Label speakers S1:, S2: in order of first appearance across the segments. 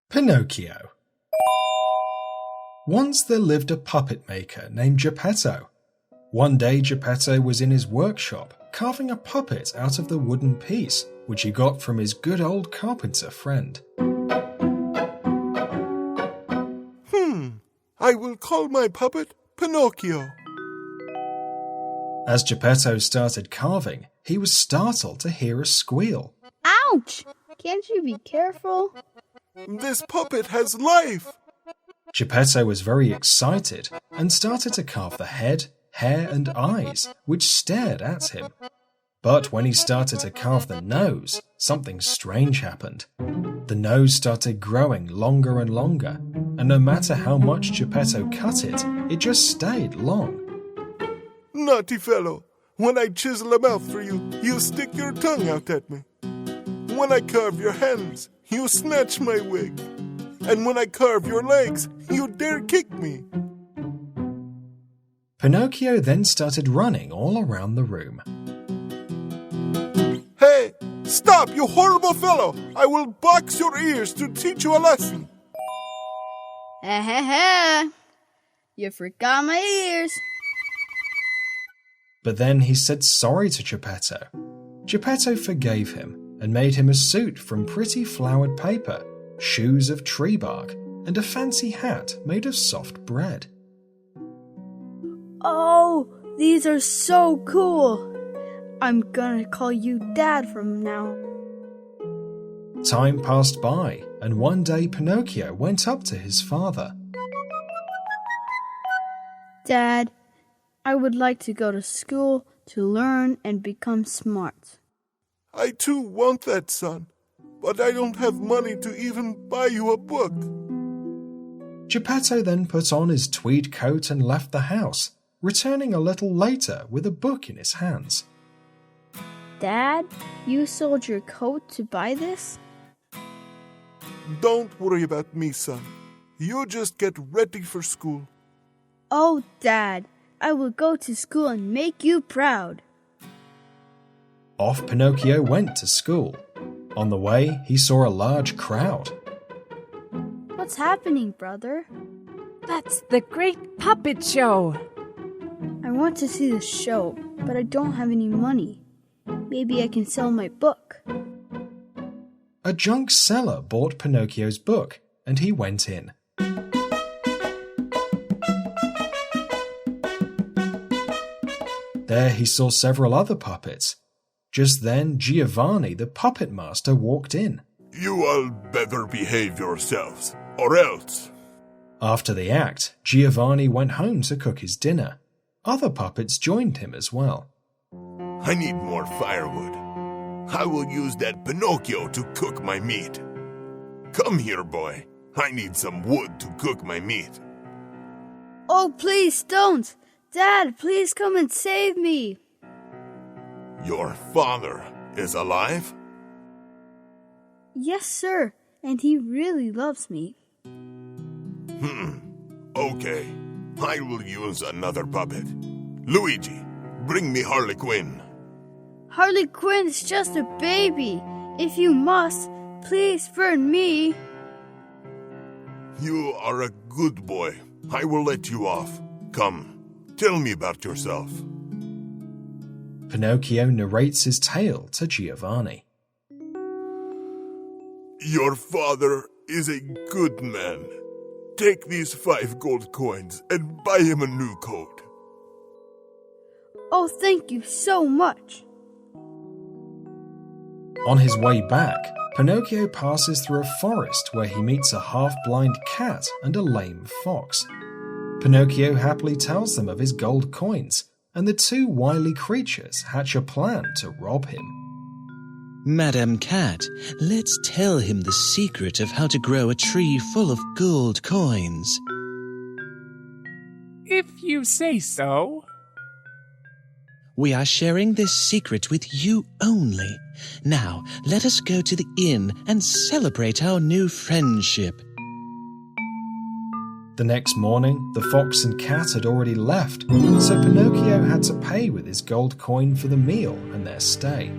S1: Pinocchio. Once there lived a puppet maker named Geppetto. One day Geppetto was in his workshop carving a puppet out of the wooden piece which he got from his good old carpenter friend.
S2: I will call my puppet Pinocchio.
S1: As Geppetto started carving, he was startled to hear a squeal.
S3: Ouch! Can't you be careful?
S2: This puppet has life!
S1: Geppetto was very excited and started to carve the head, hair and eyes, which stared at him. But when he started to carve the nose, something strange happened. The nose started growing longer and longer, and no matter how much Geppetto cut it, it just stayed long.
S2: Naughty fellow, when I chisel a mouth for you, you stick your tongue out at me. When I carve your hands, you snatch my wig. And when I carve your legs, you dare kick me.
S1: Pinocchio then started running all around the room.
S2: Hey, stop, you horrible fellow! I will box your ears to teach you a lesson.
S3: You forgot my ears.
S1: But then he said sorry to Geppetto. Geppetto forgave him and made him a suit from pretty flowered paper, shoes of tree bark, and a fancy hat made of soft bread.
S3: Oh, these are so cool. I'm gonna call you Dad from now.
S1: Time passed by, and one day Pinocchio went up to his father.
S3: Dad, I would like to go to school to learn and become smart.
S2: I too want that, son, but I don't have money to even buy you a book.
S1: Geppetto then put on his tweed coat and left the house, returning a little later with a book in his hands.
S3: Dad, you sold your coat to buy this?
S2: Don't worry about me, son. You just get ready for school.
S3: Oh, Dad, I will go to school and make you proud.
S1: Off Pinocchio went to school. On the way, he saw a large crowd.
S3: What's happening, brother?
S4: That's the great puppet show.
S3: I want to see the show, but I don't have any money. Maybe I can sell my book.
S1: A junk seller bought Pinocchio's book, and he went in. There he saw several other puppets. Just then, Giovanni, the puppet master, walked in.
S2: You all better behave yourselves, or else.
S1: After the act, Giovanni went home to cook his dinner. Other puppets joined him as well.
S2: I need more firewood. I will use that Pinocchio to cook my meat. Come here, boy. I need some wood to cook my meat.
S3: Oh, please don't! Dad, please come and save me!
S2: Your father is alive?
S3: Yes, sir, and he really loves me.
S2: Okay. I will use another puppet. Luigi, bring me Harley Quinn.
S3: Harley Quinn is just a baby. If you must, please burn me.
S2: You are a good boy. I will let you off. Come, tell me about yourself.
S1: Pinocchio narrates his tale to Giovanni.
S2: Your father is a good man. Take these 5 gold coins and buy him a new coat.
S3: Oh, thank you so much.
S1: On his way back, Pinocchio passes through a forest where he meets a half-blind cat and a lame fox. Pinocchio happily tells them of his gold coins, and the two wily creatures hatch a plan to rob him.
S5: Madam Cat, let's tell him the secret of how to grow a tree full of gold coins.
S4: If you say so.
S5: We are sharing this secret with you only. Now, let us go to the inn and celebrate our new friendship.
S1: The next morning, the fox and cat had already left, so Pinocchio had to pay with his gold coin for the meal and their stay.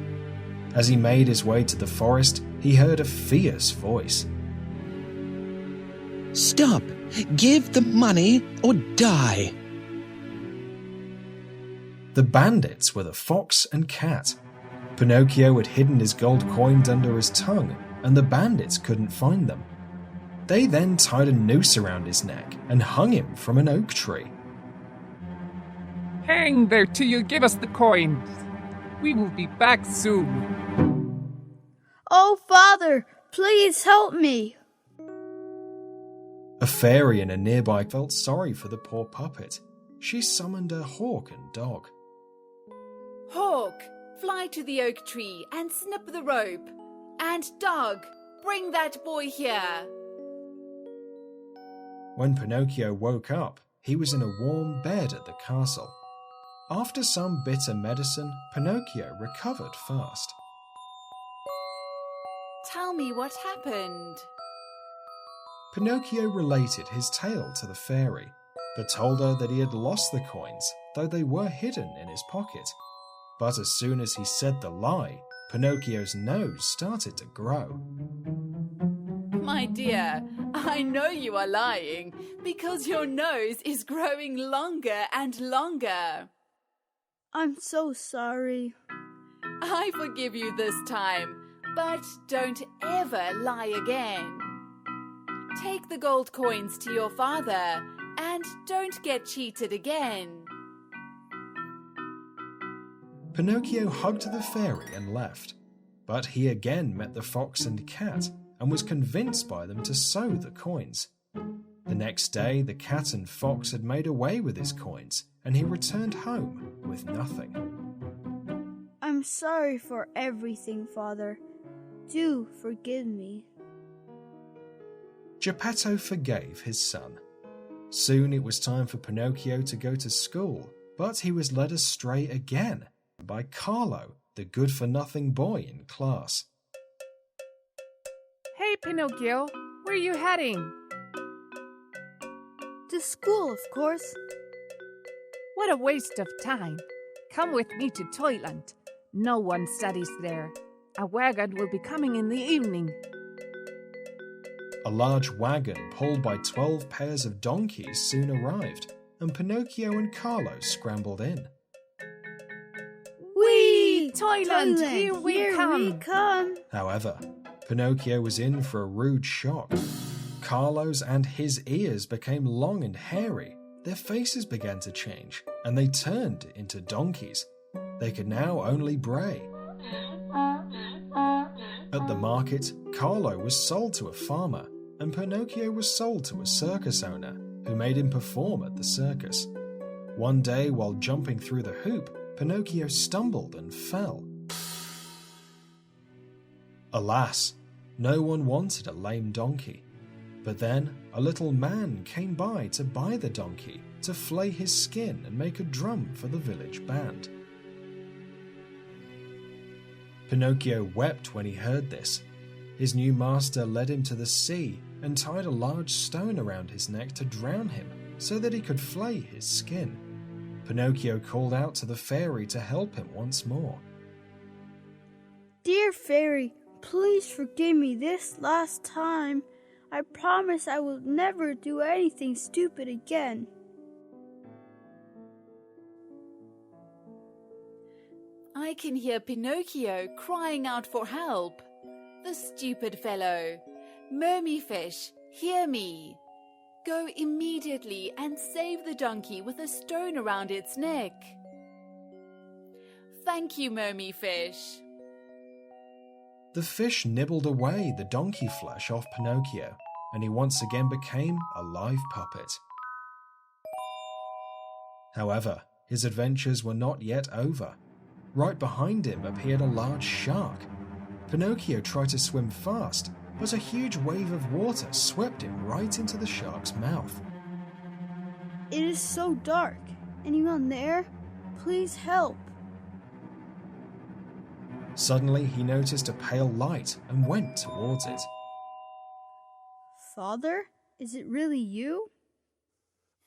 S1: As he made his way to the forest, he heard a fierce voice.
S5: Stop! Give the money or die!
S1: The bandits were the fox and cat. Pinocchio had hidden his gold coins under his tongue, and the bandits couldn't find them. They then tied a noose around his neck and hung him from an oak tree.
S4: Hang there till you give us the coins. We will be back soon.
S3: Oh, Father, please help me.
S1: A fairy in a nearby felt sorry for the poor puppet. She summoned a hawk and dog.
S6: Hawk, fly to the oak tree and snip the rope. And dog, bring that boy here.
S1: When Pinocchio woke up, he was in a warm bed at the castle. After some bitter medicine, Pinocchio recovered fast.
S6: Tell me what happened.
S1: Pinocchio related his tale to the fairy, but told her that he had lost the coins, though they were hidden in his pocket. But as soon as he said the lie, Pinocchio's nose started to grow.
S6: My dear, I know you are lying because your nose is growing longer and longer.
S3: I'm so sorry.
S6: I forgive you this time, but don't ever lie again. Take the gold coins to your father and don't get cheated again.
S1: Pinocchio hugged the fairy and left, but he again met the fox and cat and was convinced by them to sew the coins. The next day, the cat and fox had made away with his coins, and he returned home with nothing.
S3: I'm sorry for everything, Father. Do forgive me.
S1: Geppetto forgave his son. Soon it was time for Pinocchio to go to school, but he was led astray again by Carlo, the good-for-nothing boy in class.
S4: Hey, Pinocchio, where are you heading?
S3: To school, of course.
S4: What a waste of time. Come with me to Toyland. No one studies there. A wagon will be coming in the evening.
S1: A large wagon pulled by 12 pairs of donkeys soon arrived, and Pinocchio and Carlo scrambled in.
S3: Whee!
S4: Toyland, here we come.
S1: However, Pinocchio was in for a rude shock. Carlo's and his ears became long and hairy, their faces began to change, and they turned into donkeys. They could now only bray. At the market, Carlo was sold to a farmer, and Pinocchio was sold to a circus owner, who made him perform at the circus. One day, while jumping through the hoop, Pinocchio stumbled and fell. Alas, no one wanted a lame donkey. But then a little man came by to buy the donkey, to flay his skin and make a drum for the village band. Pinocchio wept when he heard this. His new master led him to the sea and tied a large stone around his neck to drown him so that he could flay his skin. Pinocchio called out to the fairy to help him once more.
S3: Dear fairy, please forgive me this last time. I promise I will never do anything stupid again.
S6: I can hear Pinocchio crying out for help. The stupid fellow. Mermy fish, hear me. Go immediately and save the donkey with a stone around its neck. Thank you, Mermy fish.
S1: The fish nibbled away the donkey flesh off Pinocchio, and he once again became a live puppet. However, his adventures were not yet over. Right behind him appeared a large shark. Pinocchio tried to swim fast, but a huge wave of water swept him right into the shark's mouth.
S3: It is so dark. Anyone there? Please help.
S1: Suddenly, he noticed a pale light and went towards it.
S3: Father, is it really you?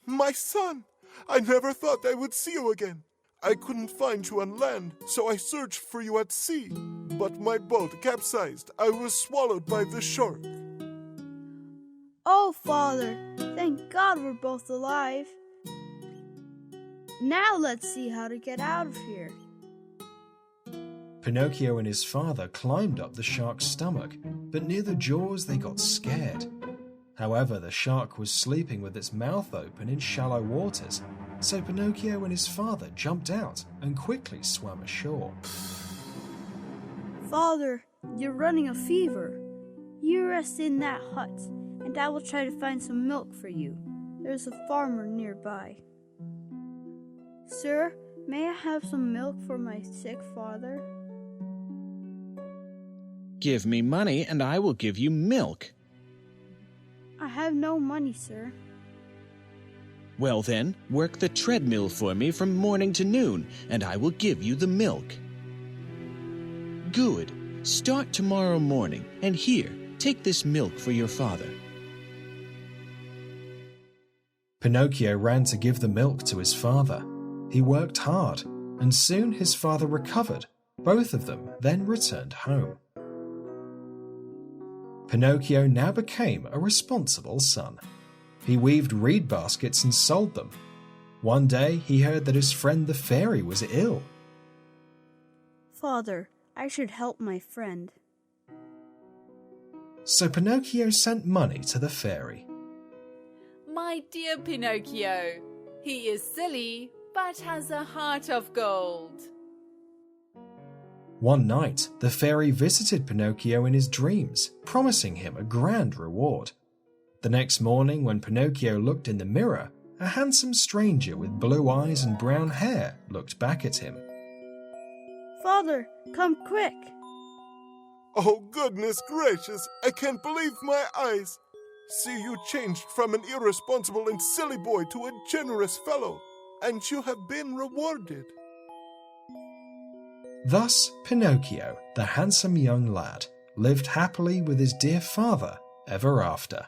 S2: My son! I never thought I would see you again. I couldn't find you on land, so I searched for you at sea. But my boat capsized. I was swallowed by the shark.
S3: Oh, Father, thank God we're both alive. Now let's see how to get out of here.
S1: Pinocchio and his father climbed up the shark's stomach, but near the jaws they got scared. However, the shark was sleeping with its mouth open in shallow waters, so Pinocchio and his father jumped out and quickly swam ashore.
S3: Father, you're running a fever. You rest in that hut, and I will try to find some milk for you. There's a farmer nearby. Sir, may I have some milk for my sick father?
S5: Give me money and I will give you milk.
S3: I have no money, sir.
S5: Well then, work the treadmill for me from morning to noon, and I will give you the milk. Good. Start tomorrow morning, and here, take this milk for your father.
S1: Pinocchio ran to give the milk to his father. He worked hard, and soon his father recovered. Both of them then returned home. Pinocchio now became a responsible son. He weaved reed baskets and sold them. One day he heard that his friend the fairy was ill.
S3: Father, I should help my friend.
S1: So Pinocchio sent money to the fairy.
S6: My dear Pinocchio, he is silly, but has a heart of gold.
S1: One night, the fairy visited Pinocchio in his dreams, promising him a grand reward. The next morning, when Pinocchio looked in the mirror, a handsome stranger with blue eyes and brown hair looked back at him.
S3: Father, come quick!
S2: Oh, goodness gracious, I can't believe my eyes. See, you changed from an irresponsible and silly boy to a generous fellow, and you have been rewarded.
S1: Thus, Pinocchio, the handsome young lad, lived happily with his dear father ever after.